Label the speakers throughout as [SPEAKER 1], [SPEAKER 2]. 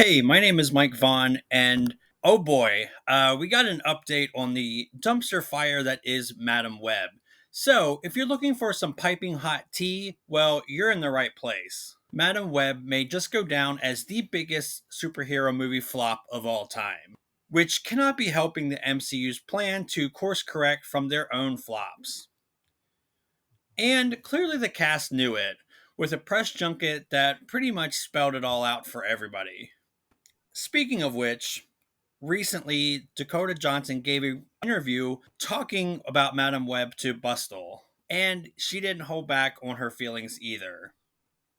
[SPEAKER 1] Hey, my name is Mike Vaughn, and oh boy, we got an update on the dumpster fire that is Madam Web. So, if you're looking for some piping hot tea, well, you're in the right place. Madam Web may just go down as the biggest superhero movie flop of all time, which cannot be helping the MCU's plan to course correct from their own flops. And clearly the cast knew it, with a press junket that pretty much spelled it all out for everybody. Speaking of which, recently Dakota Johnson gave an interview talking about Madam Web to Bustle, and she didn't hold back on her feelings either.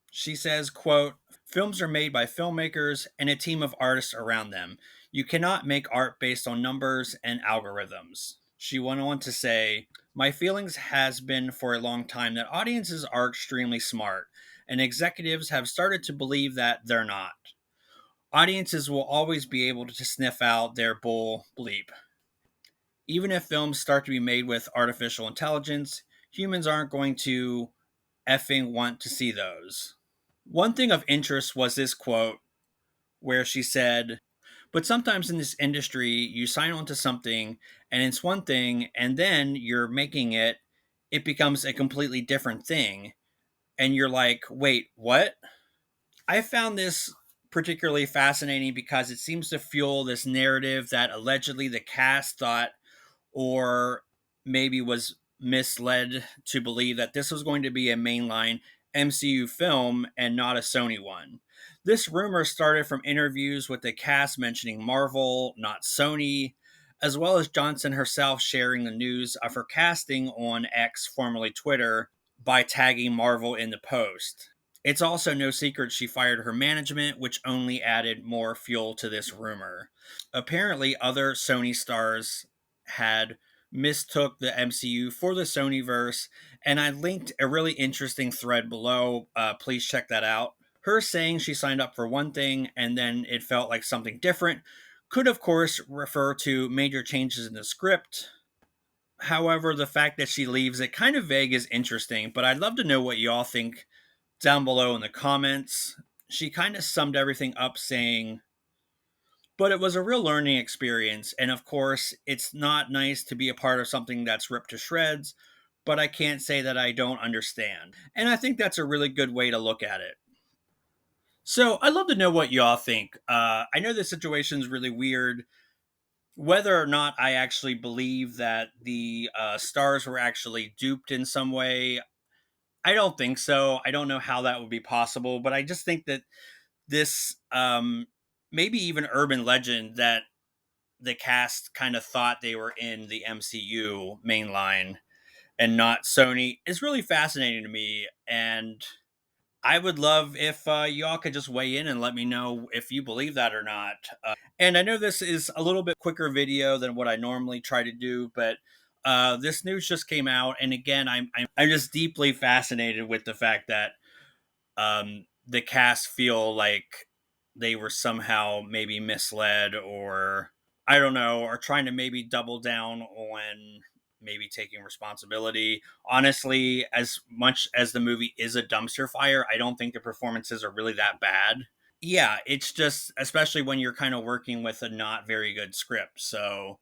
[SPEAKER 1] She says, quote, "Films are made by filmmakers and a team of artists around them. You cannot make art based on numbers and algorithms." She went on to say, "My feelings has been for a long time that audiences are extremely smart, and executives have started to believe that they're not. Audiences will always be able to sniff out their bull bleep. Even if films start to be made with artificial intelligence, humans aren't going to effing want to see those." One thing of interest was this quote where she said, "But sometimes in this industry, you sign on to something and it's one thing, and then you're making it, it becomes a completely different thing. And you're like, wait, what?" I found this particularly fascinating because it seems to fuel this narrative that allegedly the cast thought or maybe was misled to believe that this was going to be a mainline MCU film and not a Sony one. This rumor started from interviews with the cast mentioning Marvel, not Sony, as well as Johnson herself sharing the news of her casting on X, formerly Twitter, by tagging Marvel in the post. It's also no secret she fired her management, which only added more fuel to this rumor. Apparently, other Sony stars had mistook the MCU for the Sonyverse, and I linked a really interesting thread below. Please check that out. Her saying she signed up for one thing and then it felt like something different could, of course, refer to major changes in the script. However, the fact that she leaves it kind of vague is interesting, but I'd love to know what y'all think down below in the comments. She kind of summed everything up saying, "But it was a real learning experience. And of course, it's not nice to be a part of something that's ripped to shreds, but I can't say that I don't understand." And I think that's a really good way to look at it. So I'd love to know what y'all think. I know this situation is really weird. Whether or not I actually believe that the stars were actually duped in some way, I don't think so. I don't know how that would be possible, but I just think that this maybe even urban legend that the cast kind of thought they were in the MCU mainline and not Sony is really fascinating to me. And I would love if y'all could just weigh in and let me know if you believe that or not. And I know this is a little bit quicker video than what I normally try to do, but this news just came out, and again, I'm just deeply fascinated with the fact that the cast feel like they were somehow maybe misled, or I don't know, or trying to maybe double down on maybe taking responsibility. Honestly, as much as the movie is a dumpster fire, I don't think the performances are really that bad. Yeah, it's just especially when you're kind of working with a not very good script. So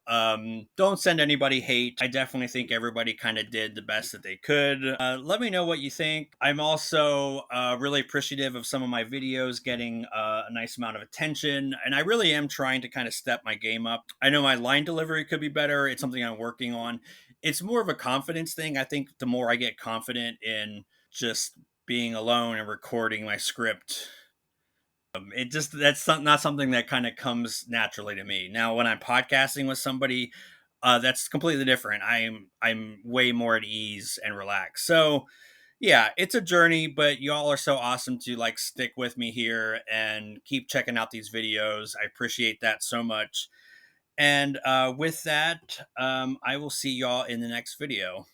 [SPEAKER 1] don't send anybody hate. I definitely think everybody kind of did the best that they could. Let me know what you think. I'm also really appreciative of some of my videos getting a nice amount of attention, and I really am trying to kind of step my game up. I know my line delivery could be better. It's something I'm working on. It's more of a confidence thing. I think the more I get confident in just being alone and recording my script, it just that's not something that kind of comes naturally to me. Now, when I'm podcasting with somebody, that's completely different. I'm way more at ease and relaxed. So yeah, it's a journey, but y'all are so awesome to like stick with me here and keep checking out these videos. I appreciate that so much. And with that, I will see y'all in the next video.